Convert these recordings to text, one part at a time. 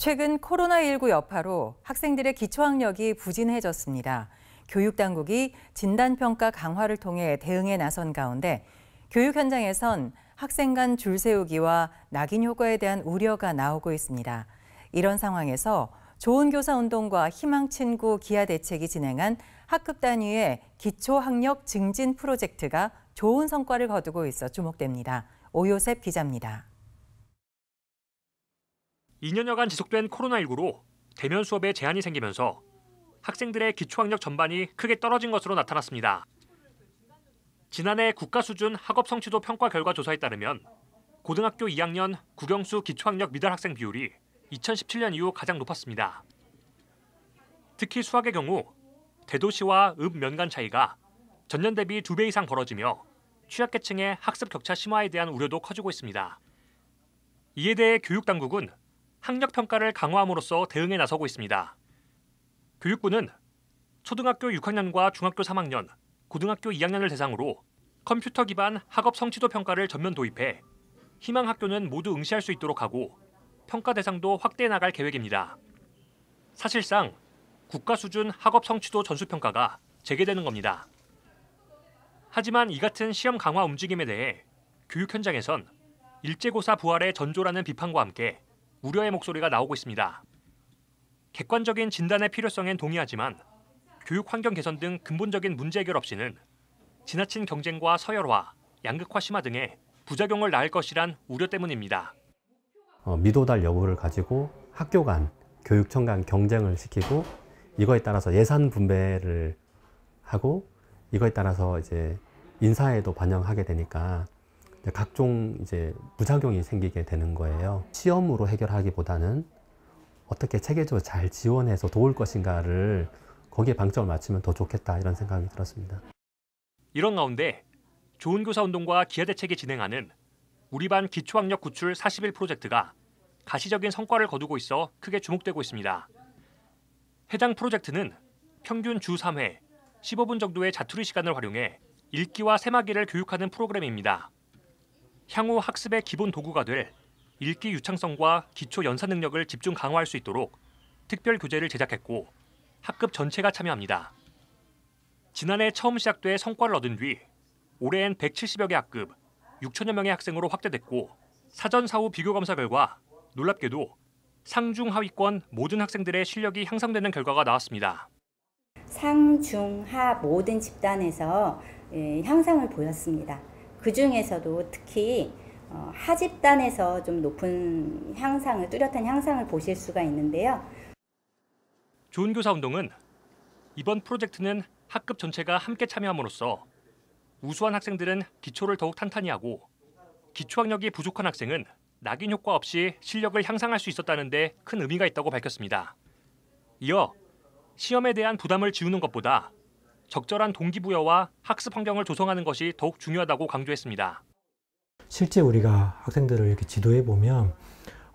최근 코로나19 여파로 학생들의 기초학력이 부진해졌습니다. 교육당국이 진단평가 강화를 통해 대응에 나선 가운데 교육 현장에선 학생 간 줄 세우기와 낙인 효과에 대한 우려가 나오고 있습니다. 이런 상황에서 좋은 교사 운동과 희망친구 기아 대책이 진행한 학급 단위의 기초학력 증진 프로젝트가 좋은 성과를 거두고 있어 주목됩니다. 오요셉 기자입니다. 2년여간 지속된 코로나19로 대면 수업에 제한이 생기면서 학생들의 기초학력 전반이 크게 떨어진 것으로 나타났습니다. 지난해 국가 수준 학업 성취도 평가 결과 조사에 따르면 고등학교 2학년 국영수 기초학력 미달 학생 비율이 2017년 이후 가장 높았습니다. 특히 수학의 경우 대도시와 읍 면간 차이가 전년 대비 2배 이상 벌어지며 취약계층의 학습 격차 심화에 대한 우려도 커지고 있습니다. 이에 대해 교육당국은 학력 평가를 강화함으로써 대응에 나서고 있습니다. 교육부는 초등학교 6학년과 중학교 3학년, 고등학교 2학년을 대상으로 컴퓨터 기반 학업 성취도 평가를 전면 도입해 희망 학교는 모두 응시할 수 있도록 하고 평가 대상도 확대해 나갈 계획입니다. 사실상 국가 수준 학업 성취도 전수 평가가 재개되는 겁니다. 하지만 이 같은 시험 강화 움직임에 대해 교육 현장에선 일제고사 부활의 전조라는 비판과 함께 우려의 목소리가 나오고 있습니다. 객관적인 진단의 필요성엔 동의하지만 교육 환경 개선 등 근본적인 문제 해결 없이는 지나친 경쟁과 서열화, 양극화 심화 등의 부작용을 낳을 것이란 우려 때문입니다. 미도달 여부를 가지고 학교 간, 교육청 간 경쟁을 시키고 이거에 따라서 예산 분배를 하고 이거에 따라서 이제 인사에도 반영하게 되니까 각종 이제 부작용이 생기게 되는 거예요. 시험으로 해결하기보다는 어떻게 체계적으로 잘 지원해서 도울 것인가를 거기에 방점을 맞추면 더 좋겠다 이런 생각이 들었습니다. 이런 가운데 좋은 교사 운동과 기아 대책이 진행하는 우리 반 기초학력 구출 40일 프로젝트가 가시적인 성과를 거두고 있어 크게 주목되고 있습니다. 해당 프로젝트는 평균 주 3회, 15분 정도의 자투리 시간을 활용해 읽기와 세마기를 교육하는 프로그램입니다. 향후 학습의 기본 도구가 될 읽기 유창성과 기초 연사 능력을 집중 강화할 수 있도록 특별 교재를 제작했고 학급 전체가 참여합니다. 지난해 처음 시작돼 성과를 얻은 뒤 올해엔 170여 개 학급, 6천여 명의 학생으로 확대됐고 사전 사후 비교 검사 결과 놀랍게도 상중하위권 모든 학생들의 실력이 향상되는 결과가 나왔습니다. 상중하 모든 집단에서 향상을 보였습니다. 그 중에서도 특히 하집단에서 좀 높은 향상을, 뚜렷한 향상을 보실 수가 있는데요. 좋은 교사 운동은 이번 프로젝트는 학급 전체가 함께 참여함으로써 우수한 학생들은 기초를 더욱 탄탄히 하고 기초학력이 부족한 학생은 낙인 효과 없이 실력을 향상할 수 있었다는 데 큰 의미가 있다고 밝혔습니다. 이어 시험에 대한 부담을 지우는 것보다 적절한 동기부여와 학습 환경을 조성하는 것이 더욱 중요하다고 강조했습니다. 실제 우리가 학생들을 이렇게 지도해 보면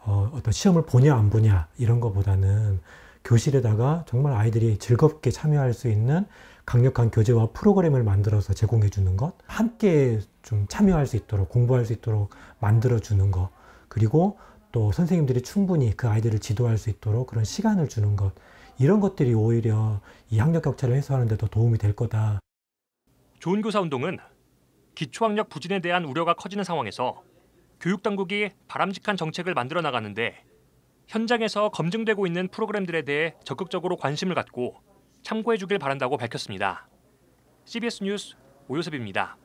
어떤 시험을 보냐 안 보냐 이런 것보다는 교실에다가 정말 아이들이 즐겁게 참여할 수 있는 강력한 교재와 프로그램을 만들어서 제공해 주는 것, 함께 좀 참여할 수 있도록 공부할 수 있도록 만들어 주는 것, 그리고 또 선생님들이 충분히 그 아이들을 지도할 수 있도록 그런 시간을 주는 것, 이런 것들이 오히려 이 학력 격차를 해소하는 데 더 도움이 될 거다. 좋은 교사 운동은 기초학력 부진에 대한 우려가 커지는 상황에서 교육당국이 바람직한 정책을 만들어 나가는데 현장에서 검증되고 있는 프로그램들에 대해 적극적으로 관심을 갖고 참고해 주길 바란다고 밝혔습니다. CBS 뉴스 오요셉입니다.